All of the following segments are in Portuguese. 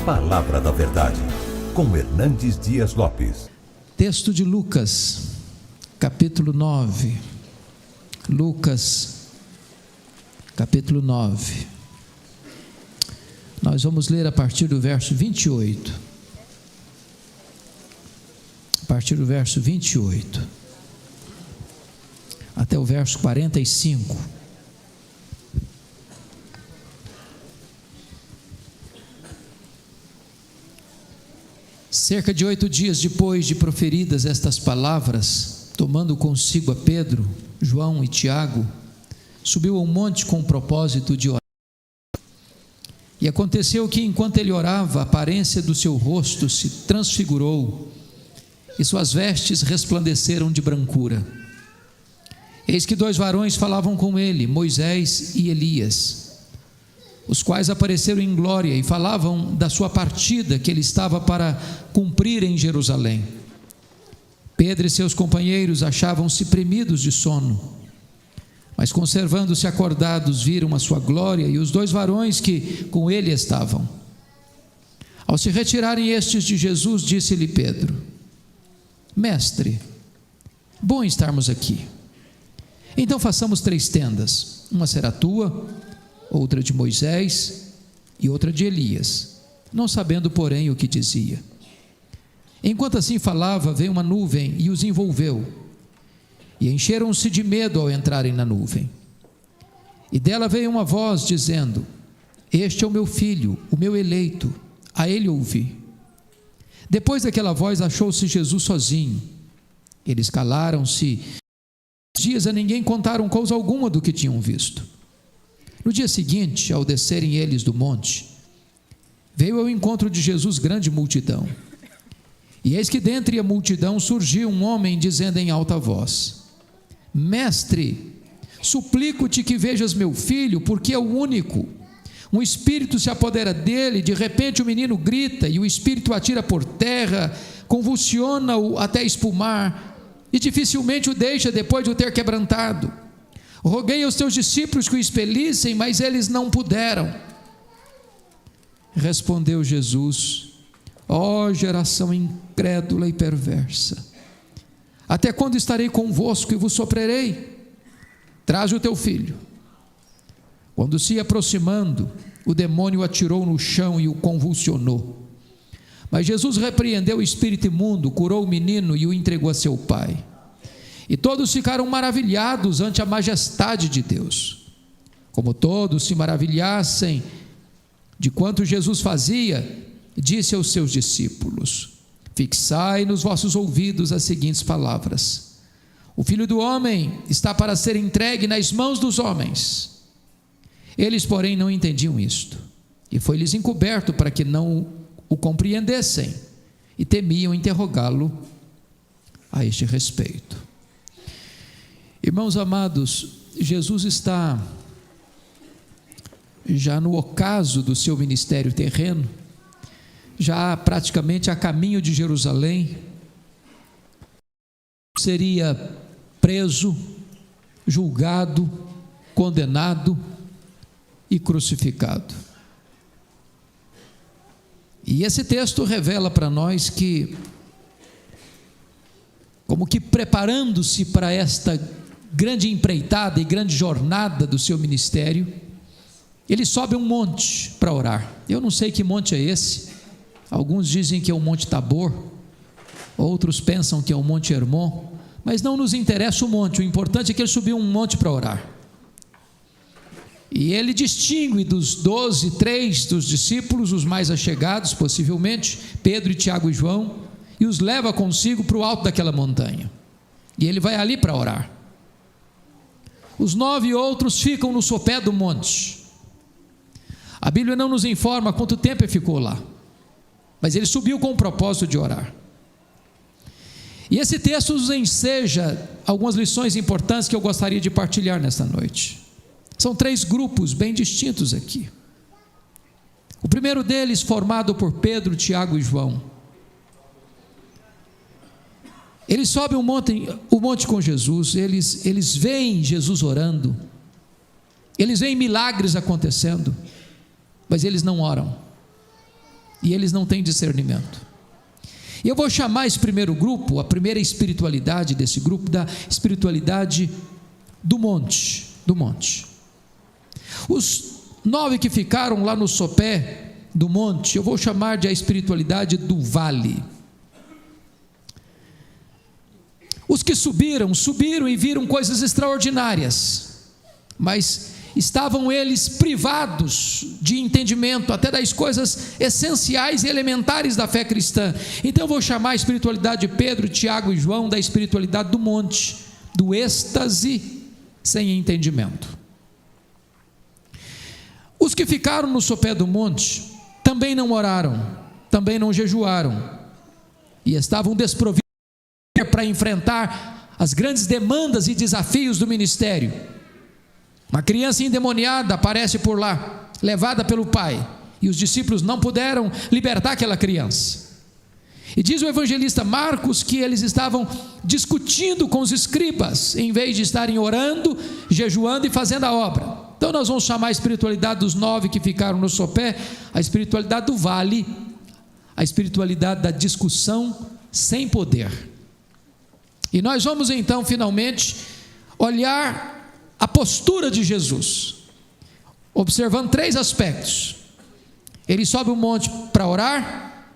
Palavra da Verdade, com Hernandes Dias Lopes. Texto de Lucas, capítulo 9. Lucas, capítulo 9. Nós vamos ler a partir do verso 28. A partir do verso 28 até o verso 45. Cerca de 8 dias depois de proferidas estas palavras, tomando consigo a Pedro, João e Tiago, subiu ao monte com o propósito de orar. E aconteceu que, enquanto ele orava, a aparência do seu rosto se transfigurou e suas vestes resplandeceram de brancura. Eis que 2 varões falavam com ele, Moisés e Elias, os quais apareceram em glória e falavam da sua partida que ele estava para cumprir em Jerusalém. Pedro e seus companheiros achavam-se premidos de sono, mas conservando-se acordados, viram a sua glória e os 2 varões que com ele estavam. Ao se retirarem estes de Jesus, disse-lhe Pedro: Mestre, bom estarmos aqui. Então façamos 3 tendas, uma será tua, outra de Moisés e outra de Elias, não sabendo, porém, o que dizia. Enquanto assim falava, veio uma nuvem e os envolveu, e encheram-se de medo ao entrarem na nuvem. E dela veio uma voz dizendo: Este é o meu filho, o meu eleito, a ele ouvi. Depois daquela voz achou-se Jesus sozinho. Eles calaram-se. Dias a ninguém contaram coisa alguma do que tinham visto. No dia seguinte, ao descerem eles do monte, veio ao encontro de Jesus grande multidão. E eis que dentre a multidão surgiu um homem dizendo em alta voz: Mestre, suplico-te que vejas meu filho, porque é o único. Um espírito se apodera dele, de repente o menino grita, e o espírito atira por terra, convulsiona-o até espumar, e dificilmente o deixa depois de o ter quebrantado. Roguei aos teus discípulos que o expelissem, mas eles não puderam. Respondeu Jesus: Ó geração incrédula e perversa, até quando estarei convosco e vos sofrerei? Traze o teu filho. Quando se ia aproximando, o demônio o atirou no chão e o convulsionou. Mas Jesus repreendeu o espírito imundo, curou o menino e o entregou a seu pai. E todos ficaram maravilhados ante a majestade de Deus. Como todos se maravilhassem de quanto Jesus fazia, disse aos seus discípulos: Fixai nos vossos ouvidos as seguintes palavras: O Filho do Homem está para ser entregue nas mãos dos homens. Eles, porém, não entendiam isto, e foi-lhes encoberto para que não o compreendessem, e temiam interrogá-lo a este respeito. Irmãos amados, Jesus está já no ocaso do seu ministério terreno, já praticamente a caminho de Jerusalém. Seria preso, julgado, condenado e crucificado. E esse texto revela para nós que, como que preparando-se para esta grande empreitada e grande jornada do seu ministério, ele sobe um monte para orar. Eu não sei que monte é esse. Alguns dizem que é o Monte Tabor, outros pensam que é o Monte Hermon, mas não nos interessa o monte, o importante é que ele subiu um monte para orar. E ele distingue dos 12, 3 dos discípulos, os mais achegados possivelmente, Pedro, Tiago e João, e os leva consigo para o alto daquela montanha. E ele vai ali para orar. Os 9 outros ficam no sopé do monte. A Bíblia não nos informa quanto tempo ele ficou lá, mas ele subiu com o propósito de orar. E esse texto nos enseja algumas lições importantes que eu gostaria de partilhar nesta noite. São 3 grupos bem distintos aqui. O primeiro deles, formado por Pedro, Tiago e João. Eles sobem o monte com Jesus, eles veem Jesus orando, eles veem milagres acontecendo, mas eles não oram. e eles não têm discernimento. E eu vou chamar esse primeiro grupo, a primeira espiritualidade desse grupo, da espiritualidade do monte. Os 9 que ficaram lá no sopé do monte, eu vou chamar de a espiritualidade do vale. Os que subiram e viram coisas extraordinárias, mas estavam eles privados de entendimento, até das coisas essenciais e elementares da fé cristã. Então eu vou chamar a espiritualidade de Pedro, Tiago e João da espiritualidade do monte, do êxtase sem entendimento. Os que ficaram no sopé do monte também não oraram, também não jejuaram, e estavam desprovidos para enfrentar as grandes demandas e desafios do ministério. Uma criança endemoniada aparece por lá, levada pelo pai, e os discípulos não puderam libertar aquela criança. E diz o evangelista Marcos que eles estavam discutindo com os escribas, em vez de estarem orando, jejuando e fazendo a obra. Então nós vamos chamar a espiritualidade dos 9 que ficaram no sopé, a espiritualidade do vale, a espiritualidade da discussão sem poder. E nós vamos então finalmente olhar a postura de Jesus, observando 3 aspectos. Ele sobe o monte para orar,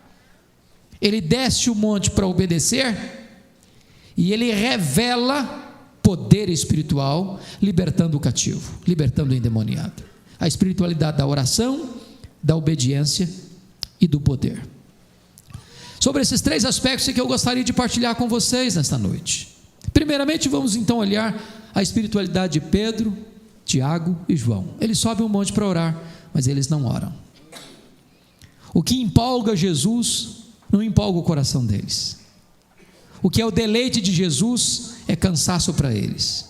ele desce o monte para obedecer, e ele revela poder espiritual, libertando o cativo, libertando o endemoniado. A espiritualidade da oração, da obediência e do poder. Sobre esses 3 aspectos é que eu gostaria de partilhar com vocês nesta noite. Primeiramente, vamos então olhar a espiritualidade de Pedro, Tiago e João. Eles sobem o monte para orar, mas eles não oram. O que empolga Jesus não empolga o coração deles. O que é o deleite de Jesus é cansaço para eles.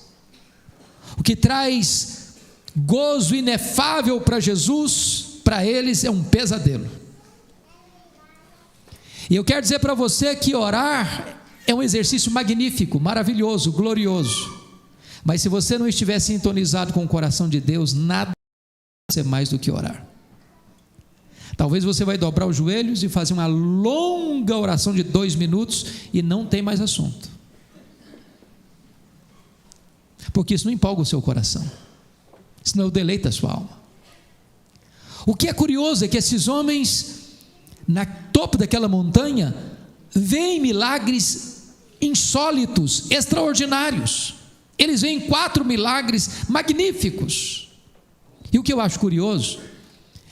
O que traz gozo inefável para Jesus, para eles é um pesadelo. E eu quero dizer para você que orar é um exercício magnífico, maravilhoso, glorioso. Mas se você não estiver sintonizado com o coração de Deus, nada vai ser mais do que orar. Talvez você vai dobrar os joelhos e fazer uma longa oração de 2 minutos e não tem mais assunto. Porque isso não empolga o seu coração. Isso não deleita a sua alma. O que é curioso é que esses homens, na topo daquela montanha, veem milagres insólitos, extraordinários. Eles veem 4 milagres magníficos. E o que eu acho curioso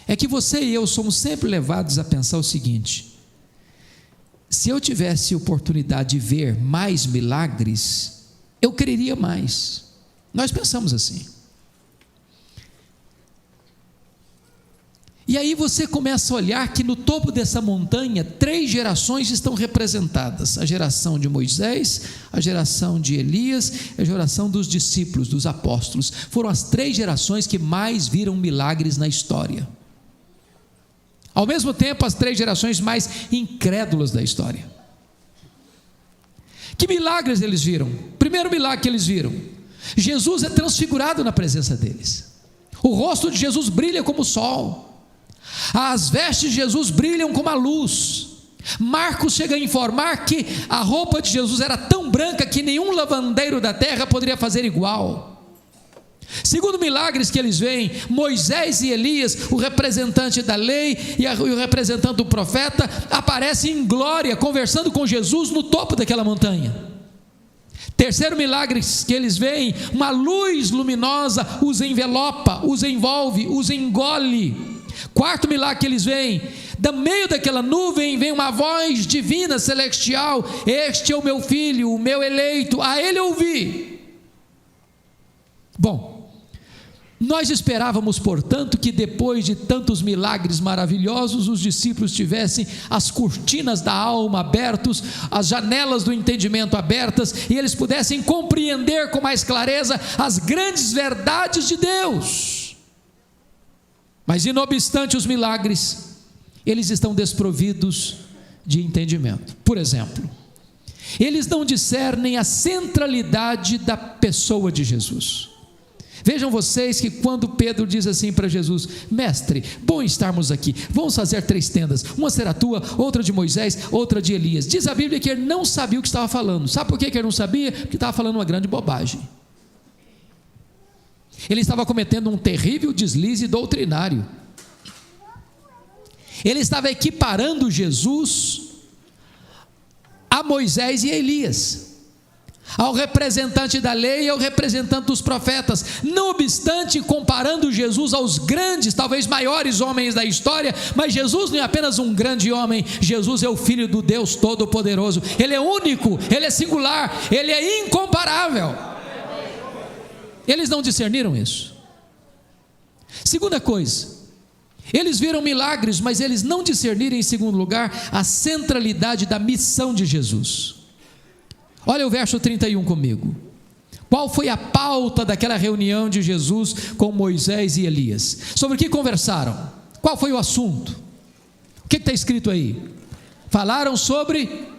é que você e eu somos sempre levados a pensar o seguinte: se eu tivesse oportunidade de ver mais milagres, eu creria mais. Nós pensamos assim. E aí você começa a olhar que no topo dessa montanha 3 gerações estão representadas: a geração de Moisés, a geração de Elias, a geração dos discípulos, dos apóstolos. Foram as 3 gerações que mais viram milagres na história. Ao mesmo tempo, as 3 gerações mais incrédulas da história. Que milagres eles viram? Primeiro milagre que eles viram: Jesus é transfigurado na presença deles. O rosto de Jesus brilha como o sol. As vestes de Jesus brilham como a luz. Marcos chega a informar que a roupa de Jesus era tão branca que nenhum lavandeiro da terra poderia fazer igual. Segundo milagres que eles veem, Moisés e Elias, o representante da lei e o representante do profeta, aparecem em glória, conversando com Jesus no topo daquela montanha. Terceiro milagre que eles veem, uma luz luminosa os envelopa, os envolve, os engole. Quarto milagre que eles veem, do meio daquela nuvem vem uma voz divina, celestial: este é o meu filho, o meu eleito, a ele ouvi. Bom, nós esperávamos, portanto, que depois de tantos milagres maravilhosos, os discípulos tivessem as cortinas da alma abertas, as janelas do entendimento abertas, e eles pudessem compreender com mais clareza as grandes verdades de Deus. Mas, não obstante os milagres, eles estão desprovidos de entendimento. Por exemplo, eles não discernem a centralidade da pessoa de Jesus. Vejam vocês que quando Pedro diz assim para Jesus: mestre, bom estarmos aqui, vamos fazer 3 tendas, uma será tua, outra de Moisés, outra de Elias. Diz a Bíblia que ele não sabia o que estava falando. Sabe por que ele não sabia? Porque estava falando uma grande bobagem. Ele estava cometendo um terrível deslize doutrinário. Ele estava equiparando Jesus a Moisés e Elias, ao representante da lei e ao representante dos profetas. Não obstante, comparando Jesus aos grandes, talvez maiores homens da história, mas Jesus não é apenas um grande homem, Jesus é o Filho do Deus Todo-Poderoso. Ele é único, Ele é singular, Ele é incomparável. Eles não discerniram isso. Segunda coisa, eles viram milagres, mas eles não discerniram, em segundo lugar, a centralidade da missão de Jesus. Olha o verso 31 comigo. Qual foi a pauta daquela reunião de Jesus com Moisés e Elias? Sobre o que conversaram? Qual foi o assunto? O que está escrito aí? Falaram sobre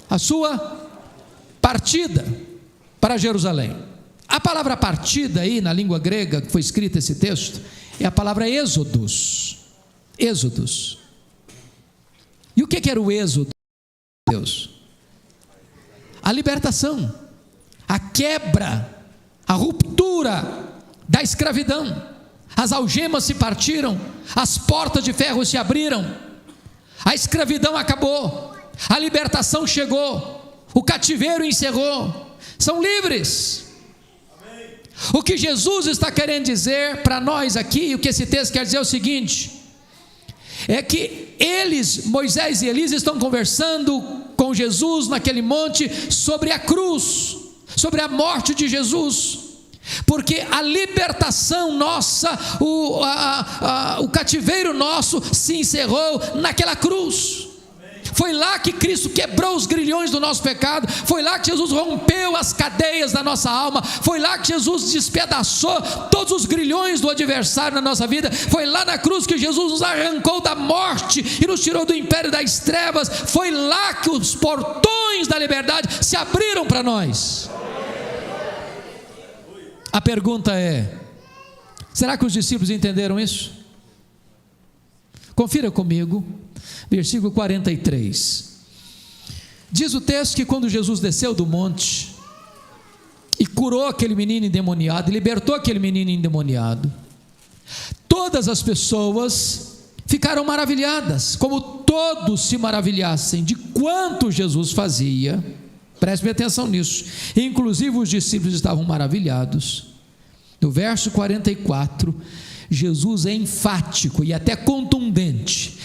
a sua partida para Jerusalém. A palavra partida aí, na língua grega, que foi escrito esse texto, é a palavra êxodos. Êxodos. E o que era o êxodo de Deus? A libertação, a quebra, a ruptura da escravidão. As algemas se partiram, as portas de ferro se abriram, a escravidão acabou, a libertação chegou, o cativeiro encerrou, são livres. O que Jesus está querendo dizer para nós aqui, o que esse texto quer dizer é o seguinte: é que eles, Moisés e Elias, estão conversando com Jesus naquele monte sobre a cruz, sobre a morte de Jesus, porque a libertação nossa, o cativeiro nosso se encerrou naquela cruz. Foi lá que Cristo quebrou os grilhões do nosso pecado, foi lá que Jesus rompeu as cadeias da nossa alma, foi lá que Jesus despedaçou todos os grilhões do adversário na nossa vida, foi lá na cruz que Jesus nos arrancou da morte e nos tirou do império das trevas, foi lá que os portões da liberdade se abriram para nós. A pergunta é: será que os discípulos entenderam isso? Confira comigo, versículo 43. Diz o texto que quando Jesus desceu do monte e curou aquele menino endemoniado, e libertou aquele menino endemoniado, todas as pessoas ficaram maravilhadas, como todos se maravilhassem de quanto Jesus fazia. Preste atenção nisso. Inclusive os discípulos estavam maravilhados. No verso 44, Jesus é enfático e até contundente,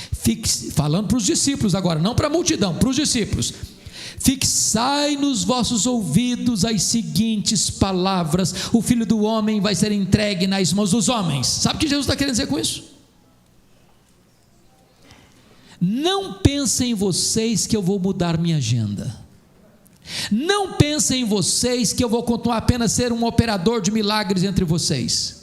falando para os discípulos agora, não para a multidão, para os discípulos: fixai nos vossos ouvidos as seguintes palavras: o Filho do Homem vai ser entregue nas mãos dos homens. Sabe o que Jesus está querendo dizer com isso? Não pensem vocês que eu vou mudar minha agenda. Não pensem em vocês que eu vou continuar apenas ser um operador de milagres entre vocês.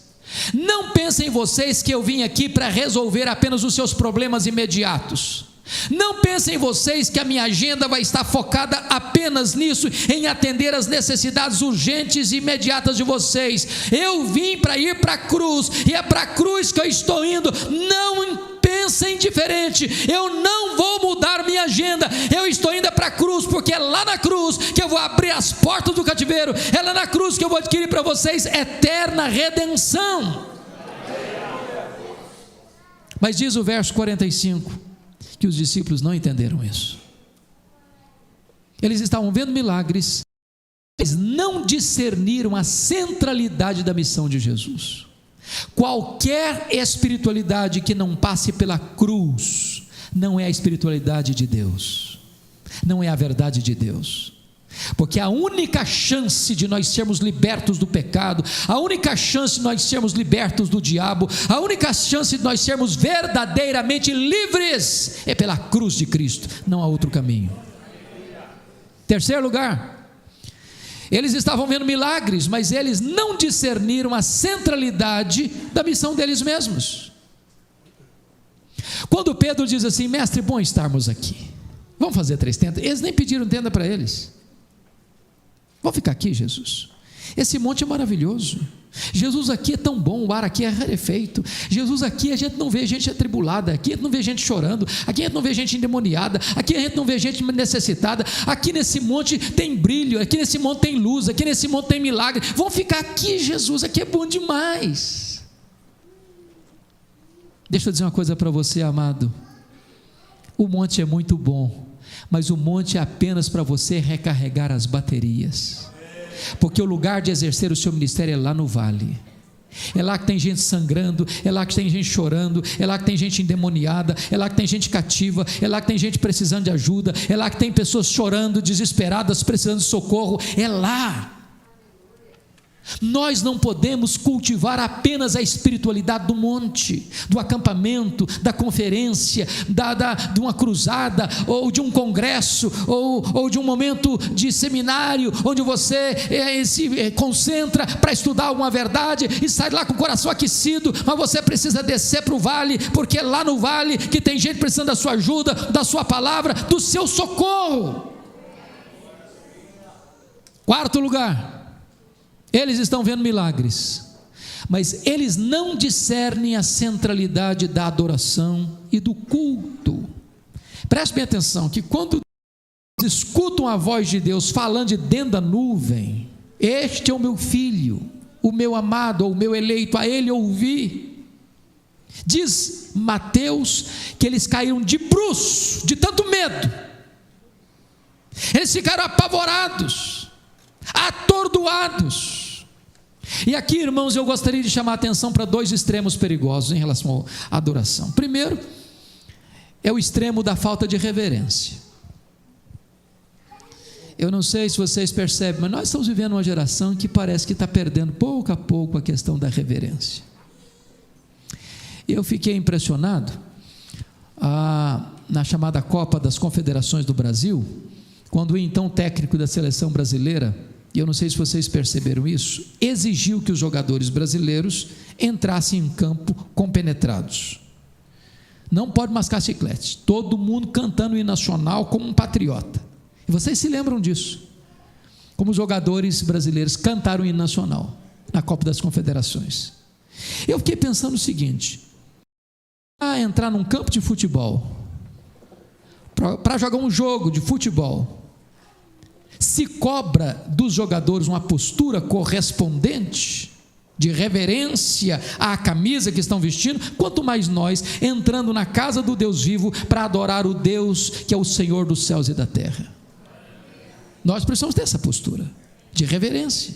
Não pensem em vocês que eu vim aqui para resolver apenas os seus problemas imediatos. Não pensem em vocês que a minha agenda vai estar focada apenas nisso, em atender as necessidades urgentes e imediatas de vocês. Eu vim para ir para a cruz, e é para a cruz que eu estou indo. Não pensem diferente, eu não vou mudar minha agenda, eu estou indo para a cruz, porque é lá na cruz que eu vou abrir as portas do cativeiro, é lá na cruz que eu vou adquirir para vocês eterna redenção. Mas diz o verso 45, que os discípulos não entenderam isso. Eles estavam vendo milagres, mas não discerniram a centralidade da missão de Jesus. Qualquer espiritualidade que não passe pela cruz não é a espiritualidade de Deus, não é a verdade de Deus. Porque a única chance de nós sermos libertos do pecado, a única chance de nós sermos libertos do diabo, a única chance de nós sermos verdadeiramente livres é pela cruz de Cristo, não há outro caminho. Terceiro lugar, eles estavam vendo milagres, mas eles não discerniram a centralidade da missão deles mesmos. Quando Pedro diz assim: mestre, bom estarmos aqui, vamos fazer 3 tendas. Eles nem pediram tenda para eles. Vamos ficar aqui, Jesus. Esse monte é maravilhoso. Jesus aqui é tão bom, o ar aqui é rarefeito. Jesus aqui a gente não vê gente atribulada, aqui a gente não vê gente chorando, aqui a gente não vê gente endemoniada, aqui a gente não vê gente necessitada. Aqui nesse monte tem brilho, aqui nesse monte tem luz, aqui nesse monte tem milagre. Vão ficar aqui, Jesus, aqui é bom demais. Deixa eu dizer uma coisa para você, amado. O monte é muito bom, mas o monte é apenas para você recarregar as baterias. Porque o lugar de exercer o seu ministério é lá no vale. É lá que tem gente sangrando, é lá que tem gente chorando, é lá que tem gente endemoniada, é lá que tem gente cativa, é lá que tem gente precisando de ajuda, é lá que tem pessoas chorando, desesperadas, precisando de socorro, é lá. Nós não podemos cultivar apenas a espiritualidade do monte, do acampamento, da conferência, de uma cruzada, ou de um congresso, ou de um momento de seminário, onde você se concentra para estudar alguma verdade e sai lá com o coração aquecido, mas você precisa descer para o vale, porque é lá no vale que tem gente precisando da sua ajuda, da sua palavra, do seu socorro. Quarto lugar, eles estão vendo milagres, mas eles não discernem a centralidade da adoração e do culto. Preste bem atenção, que quando escutam a voz de Deus falando de dentro da nuvem, este é o meu filho, o meu amado, ou o meu eleito, a ele ouvi. Diz Mateus que eles caíram de bruços, de tanto medo, eles ficaram apavorados, atordoados. E aqui, irmãos, eu gostaria de chamar a atenção para dois extremos perigosos em relação à adoração. Primeiro, é o extremo da falta de reverência. Eu não sei se vocês percebem, mas nós estamos vivendo uma geração que parece que está perdendo pouco a pouco a questão da reverência. Eu fiquei impressionado na chamada Copa das Confederações do Brasil, quando o então técnico da seleção brasileira, e eu não sei se vocês perceberam isso, exigiu que os jogadores brasileiros entrassem em campo compenetrados. Não pode mascar chiclete, todo mundo cantando o hino nacional como um patriota. E vocês se lembram disso, como os jogadores brasileiros cantaram o hino nacional na Copa das Confederações. Eu fiquei pensando o seguinte: para entrar num campo de futebol, para jogar um jogo de futebol, se cobra dos jogadores uma postura correspondente de reverência à camisa que estão vestindo, quanto mais nós entrando na casa do Deus vivo para adorar o Deus que é o Senhor dos céus e da terra. Nós precisamos ter essa postura de reverência.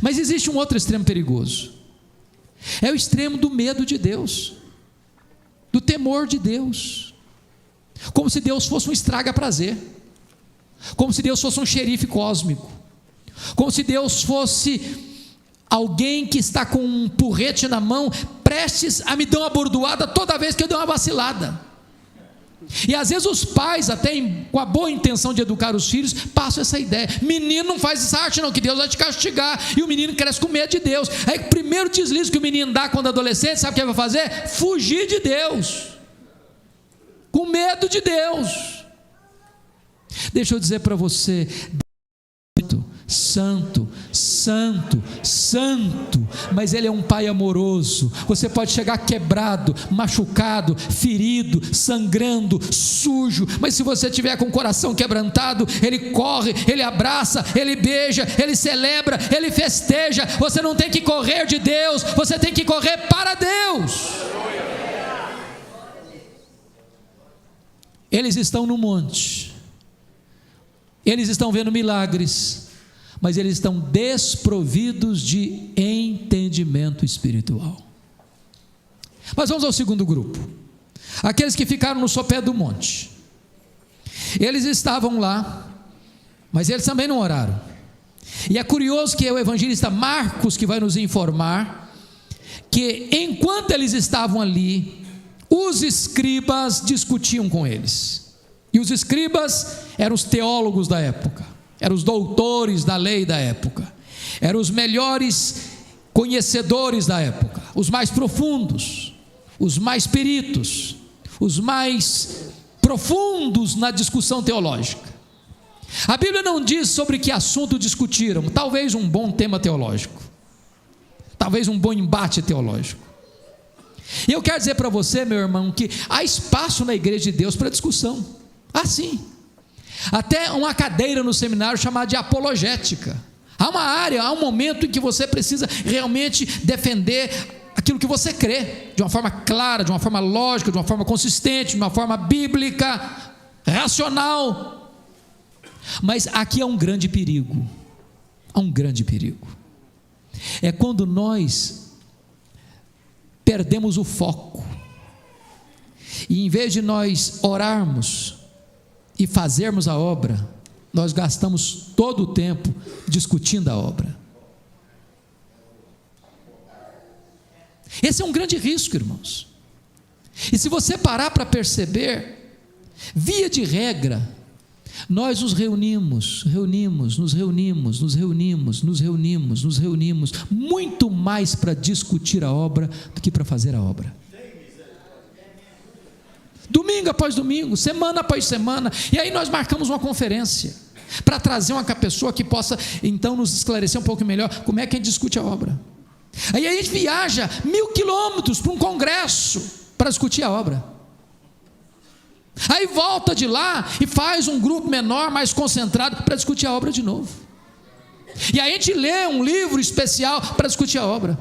Mas existe um outro extremo perigoso, é o extremo do medo de Deus, do temor de Deus, como se Deus fosse um estraga-prazer, como se Deus fosse um xerife cósmico, como se Deus fosse alguém que está com um porrete na mão, prestes a me dar uma bordoada toda vez que eu der uma vacilada. E às vezes os pais, até com a boa intenção de educar os filhos, passam essa ideia: menino, não faz essa arte não, que Deus vai te castigar. E o menino cresce com medo de Deus. Aí o primeiro deslize que o menino dá quando adolescente, sabe o que ele vai fazer? Fugir de Deus, com medo de Deus. Deixa eu dizer para você, santo, santo, santo, mas Ele é um Pai amoroso. Você pode chegar quebrado, machucado, ferido, sangrando, sujo, mas se você tiver com o coração quebrantado, Ele corre, Ele abraça, Ele beija, Ele celebra, Ele festeja. Você não tem que correr de Deus, você tem que correr para Deus. Eles estão no monte, eles estão vendo milagres, mas eles estão desprovidos de entendimento espiritual. Mas vamos ao segundo grupo, aqueles que ficaram no sopé do monte. Eles estavam lá, mas eles também não oraram. E é curioso que é o evangelista Marcos que vai nos informar que enquanto eles estavam ali, os escribas discutiam com eles. E os escribas eram os teólogos da época, eram os doutores da lei da época, eram os melhores conhecedores da época, os mais profundos, os mais peritos, os mais profundos na discussão teológica. A Bíblia não diz sobre que assunto discutiram, talvez um bom tema teológico, talvez um bom embate teológico. E eu quero dizer para você, meu irmão, que há espaço na igreja de Deus para discussão, sim. Até uma cadeira no seminário chamada de apologética. Há uma área, há um momento em que você precisa realmente defender aquilo que você crê, de uma forma clara, de uma forma lógica, de uma forma consistente, de uma forma bíblica, racional. Mas aqui há um grande perigo, é quando nós perdemos o foco, e em vez de nós orarmos e fazermos a obra, nós gastamos todo o tempo discutindo a obra. Esse é um grande risco, irmãos. E se você parar para perceber, via de regra, nós nos reunimos, muito mais para discutir a obra do que para fazer a obra. Domingo após domingo, semana após semana, e aí nós marcamos uma conferência para trazer uma pessoa que possa então nos esclarecer um pouco melhor como é que a gente discute a obra. Aí a gente viaja 1000 quilômetros para um congresso para discutir a obra. Aí volta de lá e faz um grupo menor, mais concentrado, para discutir a obra de novo. E aí a gente lê um livro especial para discutir a obra.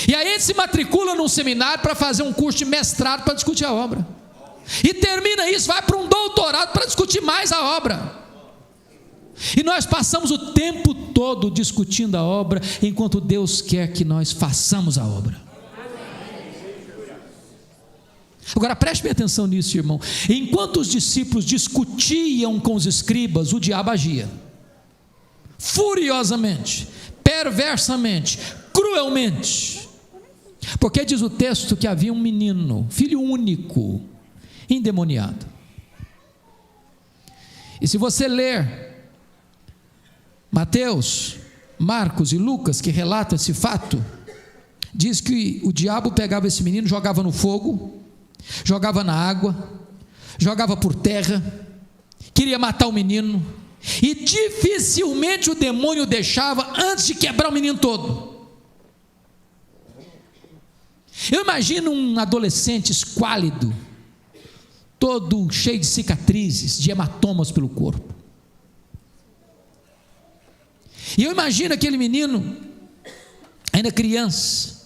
E aí a gente se matricula num seminário para fazer um curso de mestrado para discutir a obra. E termina isso, vai para um doutorado para discutir mais a obra. E nós passamos o tempo todo discutindo a obra, enquanto Deus quer que nós façamos a obra. Agora preste bem atenção nisso, irmão. Enquanto os discípulos discutiam com os escribas, o diabo agia furiosamente, perversamente, cruelmente, porque diz o texto que havia um menino, filho único, endemoniado. E se você ler Mateus, Marcos e Lucas, que relatam esse fato, diz que o diabo pegava esse menino, jogava no fogo, jogava na água, jogava por terra, queria matar o menino, e dificilmente o demônio deixava antes de quebrar o menino todo. Eu imagino um adolescente esquálido, todo cheio de cicatrizes, de hematomas pelo corpo. E eu imagino aquele menino, ainda criança,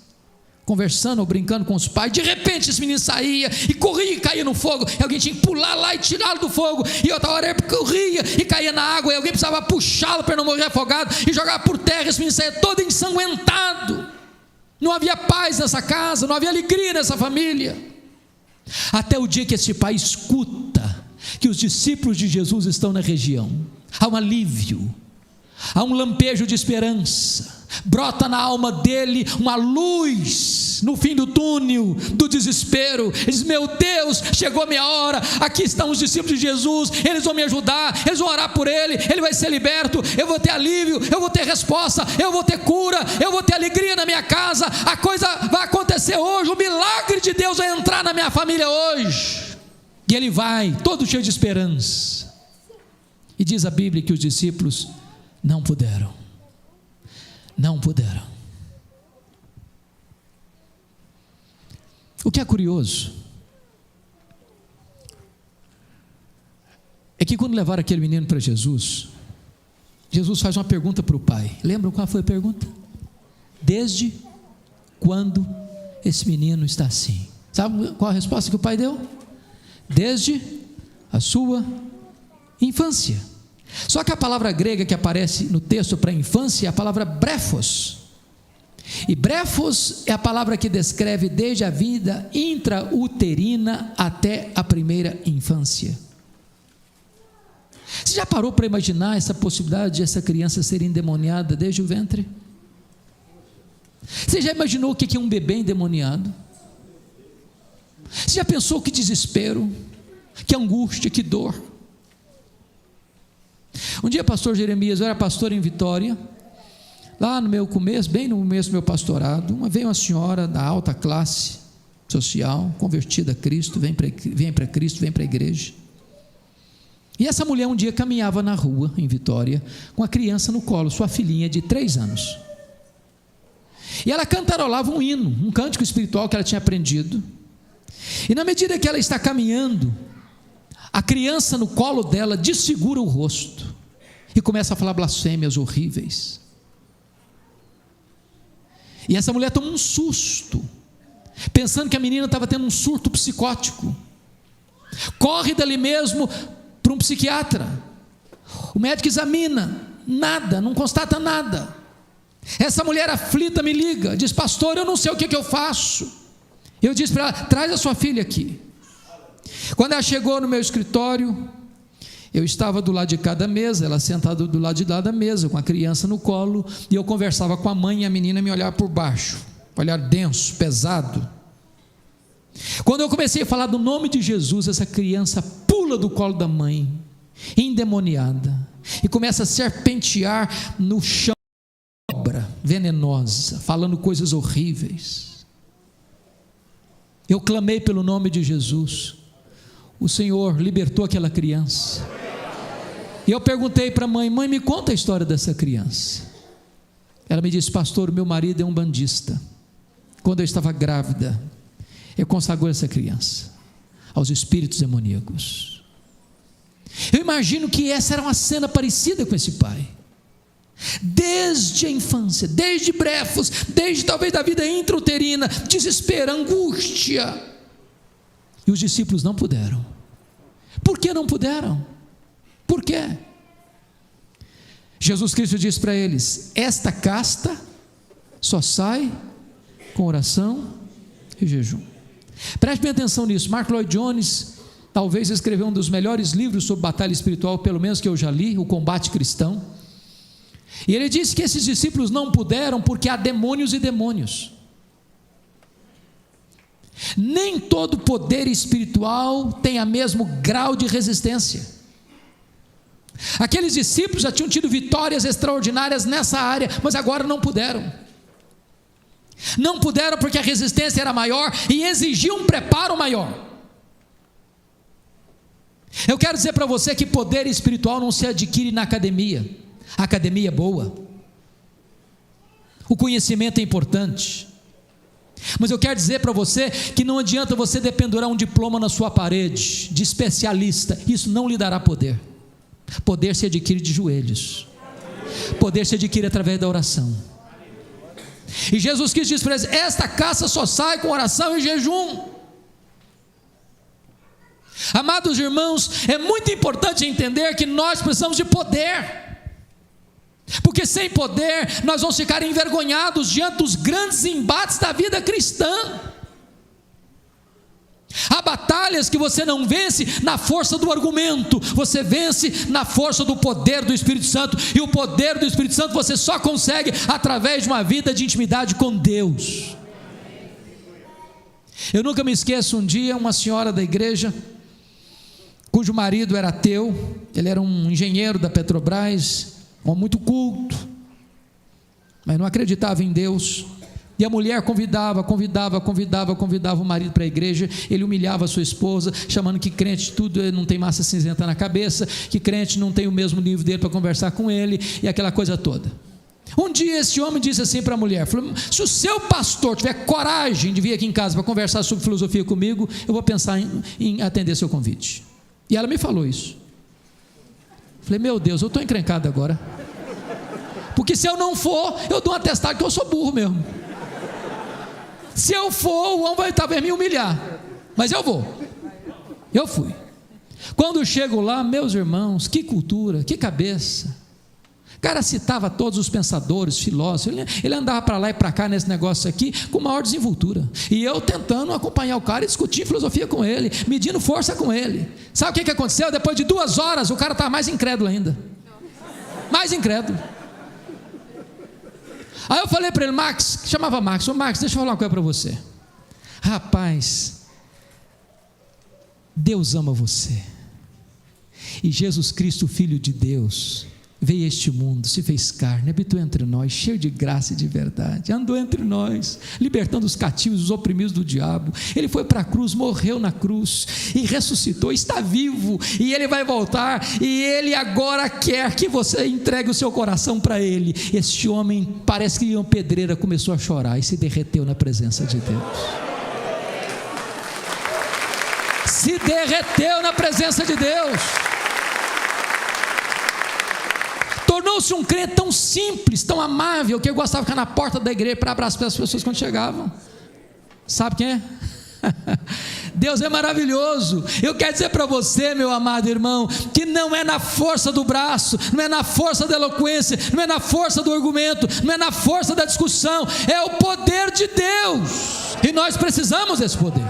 conversando ou brincando com os pais. De repente esse menino saía e corria e caía no fogo, e alguém tinha que pular lá e tirá-lo do fogo, e outra hora ele corria e caía na água, e alguém precisava puxá-lo para não morrer afogado, e jogava por terra. Esse menino saía todo ensanguentado. Não havia paz nessa casa, não havia alegria nessa família, até o dia que esse pai escuta que os discípulos de Jesus estão na região. Há um alívio, há um lampejo de esperança, brota na alma dele uma luz no fim do túnel do desespero. Ele diz: meu Deus, chegou a minha hora, aqui estão os discípulos de Jesus, eles vão me ajudar, eles vão orar por ele vai ser liberto, eu vou ter alívio, eu vou ter resposta, eu vou ter cura, eu vou ter alegria na minha casa, a coisa vai acontecer hoje, o milagre de Deus vai entrar na minha família hoje. E ele vai todo cheio de esperança, e diz a Bíblia que os discípulos não puderam. O que é curioso é que quando levaram aquele menino para Jesus, Jesus faz uma pergunta para o pai. Lembram qual foi a pergunta? Desde quando esse menino está assim? Sabe qual a resposta que o pai deu? Desde a sua infância. Só que a palavra grega que aparece no texto para infância é a palavra brefos. E brefos é a palavra que descreve desde a vida intrauterina até a primeira infância. Você já parou para imaginar essa possibilidade de essa criança ser endemoniada desde o ventre? Você já imaginou o que é um bebê endemoniado? Você já pensou que desespero, que angústia, que dor? Um dia, pastor Jeremias, eu era pastor em Vitória, lá no meu começo, bem no começo do meu pastorado, veio uma senhora da alta classe social, convertida a Cristo, vem para Cristo, vem para a igreja. E essa mulher um dia caminhava na rua, em Vitória, com a criança no colo, sua filhinha de 3 anos. E ela cantarolava um hino, um cântico espiritual que ela tinha aprendido. E na medida que ela está caminhando, a criança no colo dela desfigura o rosto e começa a falar blasfêmias horríveis. E essa mulher toma um susto, pensando que a menina estava tendo um surto psicótico. Corre dali mesmo para um psiquiatra. O médico examina, nada, não constata nada. Essa mulher aflita me liga, diz: pastor, eu não sei o que eu faço. Eu disse para ela: traz a sua filha aqui. Quando ela chegou no meu escritório, eu estava do lado de cada mesa, ela sentada do lado de lá da mesa, com a criança no colo, e eu conversava com a mãe, e a menina me olhava por baixo, olhar denso, pesado. Quando eu comecei a falar do nome de Jesus, essa criança pula do colo da mãe, endemoniada, e começa a serpentear no chão, cobra venenosa, falando coisas horríveis. Eu clamei pelo nome de Jesus, o Senhor libertou aquela criança. E eu perguntei para a mãe: mãe, me conta a história dessa criança. Ela me disse: pastor, o meu marido é um bandista. Quando eu estava grávida, eu consagrei essa criança aos espíritos demoníacos. Eu imagino que essa era uma cena parecida com esse pai. Desde a infância, desde brefos, desde talvez da vida intrauterina, desespero, angústia. E os discípulos não puderam. Por que não puderam? Por quê? Jesus Cristo disse para eles: esta casta só sai com oração e jejum. Preste bem atenção nisso. Mark Lloyd Jones talvez escreveu um dos melhores livros sobre batalha espiritual, pelo menos que eu já li, O Combate Cristão. E ele disse que esses discípulos não puderam porque há demônios e demônios. Nem todo poder espiritual tem o mesmo grau de resistência. Aqueles discípulos já tinham tido vitórias extraordinárias nessa área, mas agora não puderam. Não puderam porque a resistência era maior e exigia um preparo maior. Eu quero dizer para você que poder espiritual não se adquire na academia. A academia é boa, o conhecimento é importante, mas eu quero dizer para você que não adianta você dependurar um diploma na sua parede de especialista. Isso não lhe dará poder. Poder se adquire de joelhos, poder se adquire através da oração. E Jesus Cristo diz para eles: esta caça só sai com oração e jejum. Amados irmãos, é muito importante entender que nós precisamos de poder, porque sem poder nós vamos ficar envergonhados diante dos grandes embates da vida cristã. Há batalhas que você não vence na força do argumento, você vence na força do poder do Espírito Santo, e o poder do Espírito Santo você só consegue através de uma vida de intimidade com Deus. Eu nunca me esqueço, um dia uma senhora da igreja, cujo marido era ateu, ele era um engenheiro da Petrobras, muito culto, mas não acreditava em Deus, e a mulher convidava o marido para a igreja. Ele humilhava a sua esposa, chamando que crente tudo não tem massa cinzenta na cabeça, que crente não tem o mesmo livro dele para conversar com ele, e aquela coisa toda. Um dia esse homem disse assim para a mulher, falou: se o seu pastor tiver coragem de vir aqui em casa para conversar sobre filosofia comigo, eu vou pensar em atender seu convite. E ela me falou isso. Falei: meu Deus, eu estou encrencado agora, porque se eu não for, eu dou um atestado que eu sou burro mesmo. Se eu for, o homem vai talvez me humilhar, mas eu vou. Eu fui. Quando eu chego lá, meus irmãos, que cultura, que cabeça. O cara citava todos os pensadores, filósofos, ele andava para lá e para cá nesse negócio aqui com maior desenvoltura, e eu tentando acompanhar o cara e discutir filosofia com ele, medindo força com ele. Sabe o que aconteceu? Depois de 2 horas o cara estava mais incrédulo ainda, mais incrédulo. Aí eu falei para ele: Max, chamava Max: ô Max, deixa eu falar uma coisa para você. Rapaz, Deus ama você, e Jesus Cristo, Filho de Deus, veio a este mundo, se fez carne, habitou entre nós, cheio de graça e de verdade, andou entre nós, libertando os cativos, os oprimidos do diabo. Ele foi para a cruz, morreu na cruz e ressuscitou, está vivo, e ele vai voltar, e ele agora quer que você entregue o seu coração para ele. Este homem, parece que uma pedreira, começou a chorar e se derreteu na presença de Deus. Se derreteu na presença de Deus. Tornou-se um crente tão simples, tão amável, que eu gostava de ficar na porta da igreja para abraçar as pessoas quando chegavam. Sabe quem é? Deus é maravilhoso. Eu quero dizer para você, meu amado irmão, que não é na força do braço, não é na força da eloquência, não é na força do argumento, não é na força da discussão, é o poder de Deus, e nós precisamos desse poder.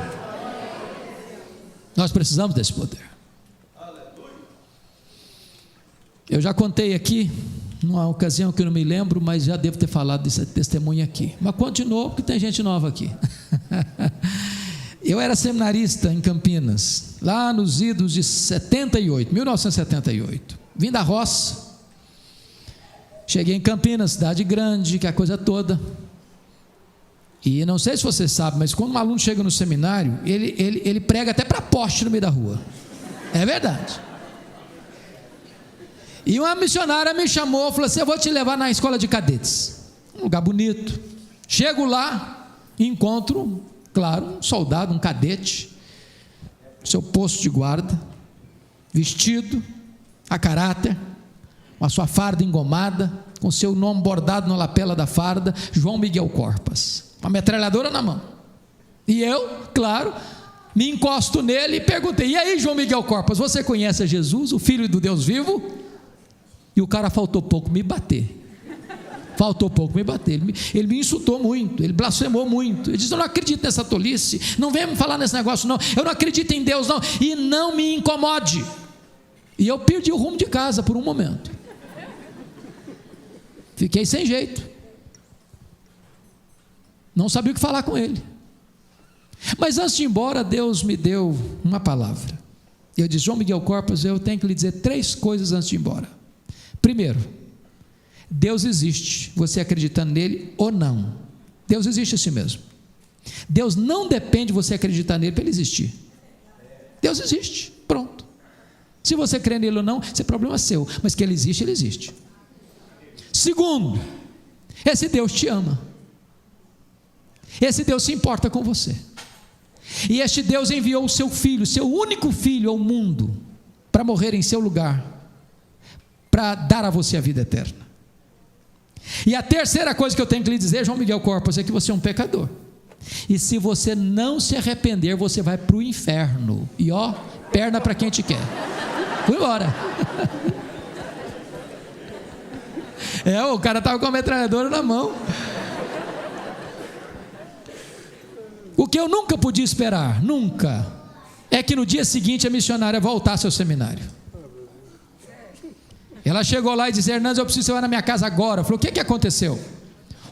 Nós precisamos desse poder. Eu já contei aqui, numa ocasião que eu não me lembro, mas já devo ter falado desse testemunho aqui. Mas continuou, porque tem gente nova aqui. Eu era seminarista em Campinas, lá nos idos de 1978. Vim da roça, cheguei em Campinas, cidade grande, que é a coisa toda. E não sei se você sabe, mas quando um aluno chega no seminário, ele prega até para poste no meio da rua. É verdade. E uma missionária me chamou, falou assim: eu vou te levar na escola de cadetes, um lugar bonito. Chego lá e encontro, claro, um soldado, um cadete, seu posto de guarda, vestido a caráter, com a sua farda engomada, com seu nome bordado na lapela da farda, João Miguel Corpas, uma metralhadora na mão. E eu, claro, me encosto nele e perguntei: e aí, João Miguel Corpas, você conhece a Jesus, o Filho do Deus vivo? E o cara faltou pouco me bater. Ele me insultou muito, ele blasfemou muito. Ele disse: eu não acredito nessa tolice, não venha me falar nesse negócio não, eu não acredito em Deus não, e não me incomode. E eu perdi o rumo de casa por um momento. Fiquei sem jeito, não sabia o que falar com ele. Mas antes de ir embora, Deus me deu uma palavra. Eu disse: João Miguel Corpas, eu tenho que lhe dizer 3 coisas antes de ir embora. Primeiro, Deus existe, você acreditando nele ou não. Deus existe assim mesmo. Deus não depende de você acreditar nele para ele existir. Deus existe, pronto. Se você crê nele ou não, esse é problema seu, mas que ele existe, ele existe. Segundo, esse Deus te ama. Esse Deus se importa com você. E este Deus enviou o seu filho, seu único filho ao mundo, para morrer em seu lugar, para dar a você a vida eterna. E a terceira coisa que eu tenho que lhe dizer, João Miguel Corpas, é que você é um pecador. E se você não se arrepender, você vai para o inferno. E ó, perna para quem te quer. Fui embora. O cara estava com a metralhadora na mão. O que eu nunca podia esperar, nunca, é que no dia seguinte a missionária voltasse ao seminário. Ela chegou lá e disse: Hernandes, eu preciso ir na minha casa agora. Eu falei: o que aconteceu?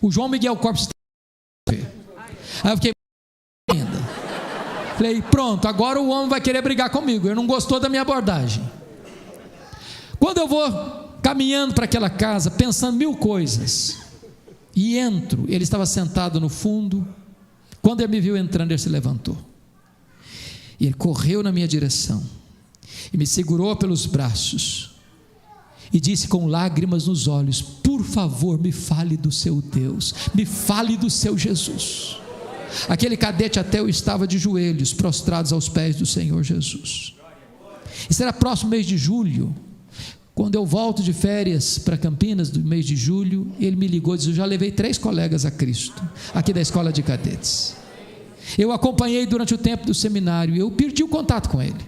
O João Miguel Corpas está. Aí eu fiquei ainda. Falei: pronto, agora o homem vai querer brigar comigo. Ele não gostou da minha abordagem. Quando eu vou caminhando para aquela casa, pensando 1000 coisas, e entro, ele estava sentado no fundo. Quando ele me viu entrando, ele se levantou. E ele correu na minha direção e me segurou pelos braços e disse com lágrimas nos olhos: por favor, me fale do seu Deus, me fale do seu Jesus. Aquele cadete ateu estava de joelhos, prostrados aos pés do Senhor Jesus. Isso era próximo mês de julho. Quando eu volto de férias para Campinas, do mês de julho, ele me ligou e disse: eu já levei 3 colegas a Cristo, aqui da escola de cadetes. Eu acompanhei durante o tempo do seminário, eu perdi o contato com ele.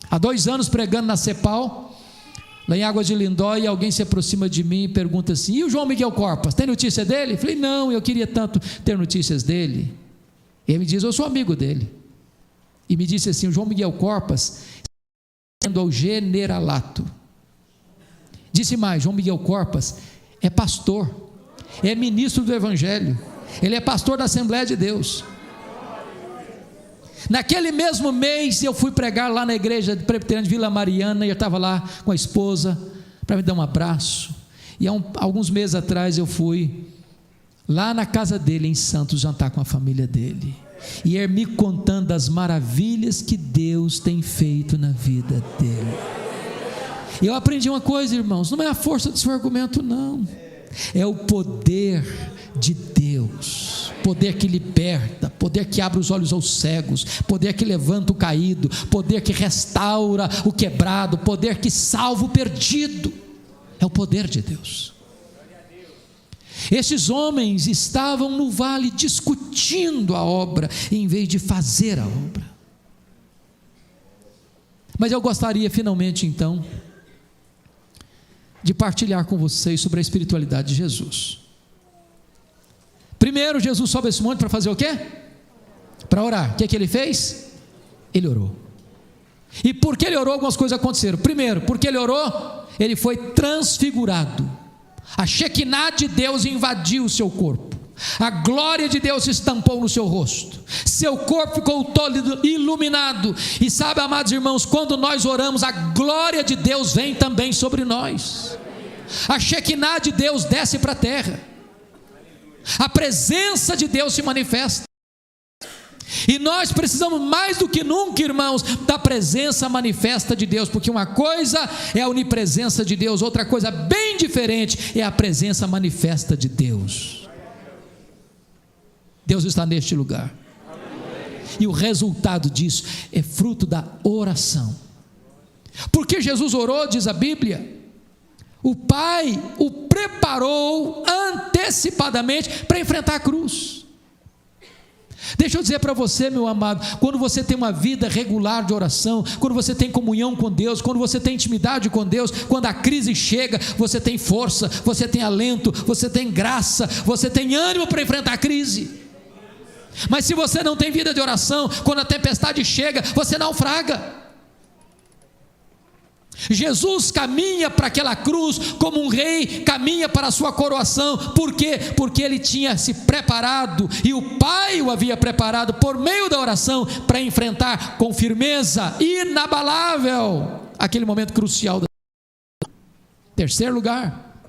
Há 2 anos pregando na CEPAL, lá em Águas de Lindóia, alguém se aproxima de mim e pergunta assim: e o João Miguel Corpas, tem notícia dele? Eu falei: não, eu queria tanto ter notícias dele. Ele me diz: eu sou amigo dele. E me disse assim: o João Miguel Corpas está indo ao generalato. Disse mais: João Miguel Corpas é pastor, é ministro do Evangelho, ele é pastor da Assembleia de Deus. Naquele mesmo mês eu fui pregar lá na igreja presbiteriana de Vila Mariana, e eu estava lá com a esposa, para me dar um abraço. E alguns meses atrás eu fui lá na casa dele em Santos jantar com a família dele, e ele me contando das maravilhas que Deus tem feito na vida dele. E eu aprendi uma coisa, irmãos: não é a força do seu argumento, não, é o poder de Deus, poder que liberta, poder que abre os olhos aos cegos, poder que levanta o caído, poder que restaura o quebrado, poder que salva o perdido. É o poder de Deus. Esses homens estavam no vale discutindo a obra, em vez de fazer a obra. Mas eu gostaria finalmente então de partilhar com vocês sobre a espiritualidade de Jesus. Primeiro, Jesus sobe esse monte para fazer o quê? Para orar. O que ele fez? Ele orou. E porque ele orou, algumas coisas aconteceram. Primeiro, porque ele orou, ele foi transfigurado. A Shekinah de Deus invadiu o seu corpo, a glória de Deus se estampou no seu rosto, seu corpo ficou todo iluminado. E sabe, amados irmãos, quando nós oramos, a glória de Deus vem também sobre nós. A Shekinah de Deus desce para a terra, a presença de Deus se manifesta. E nós precisamos mais do que nunca, irmãos, da presença manifesta de Deus, porque uma coisa é a onipresença de Deus, outra coisa bem diferente é a presença manifesta de Deus. Deus está neste lugar, e o resultado disso é fruto da oração. Porque Jesus orou, diz a Bíblia, o Pai o preparou antecipadamente para enfrentar a cruz. Deixa eu dizer para você, meu amado, quando você tem uma vida regular de oração, quando você tem comunhão com Deus, quando você tem intimidade com Deus, quando a crise chega, você tem força, você tem alento, você tem graça, você tem ânimo para enfrentar a crise. Mas se você não tem vida de oração, quando a tempestade chega, você naufraga. Jesus caminha para aquela cruz como um rei caminha para a sua coroação. Por quê? Porque ele tinha se preparado, e o Pai o havia preparado por meio da oração para enfrentar com firmeza inabalável aquele momento crucial. Terceiro lugar,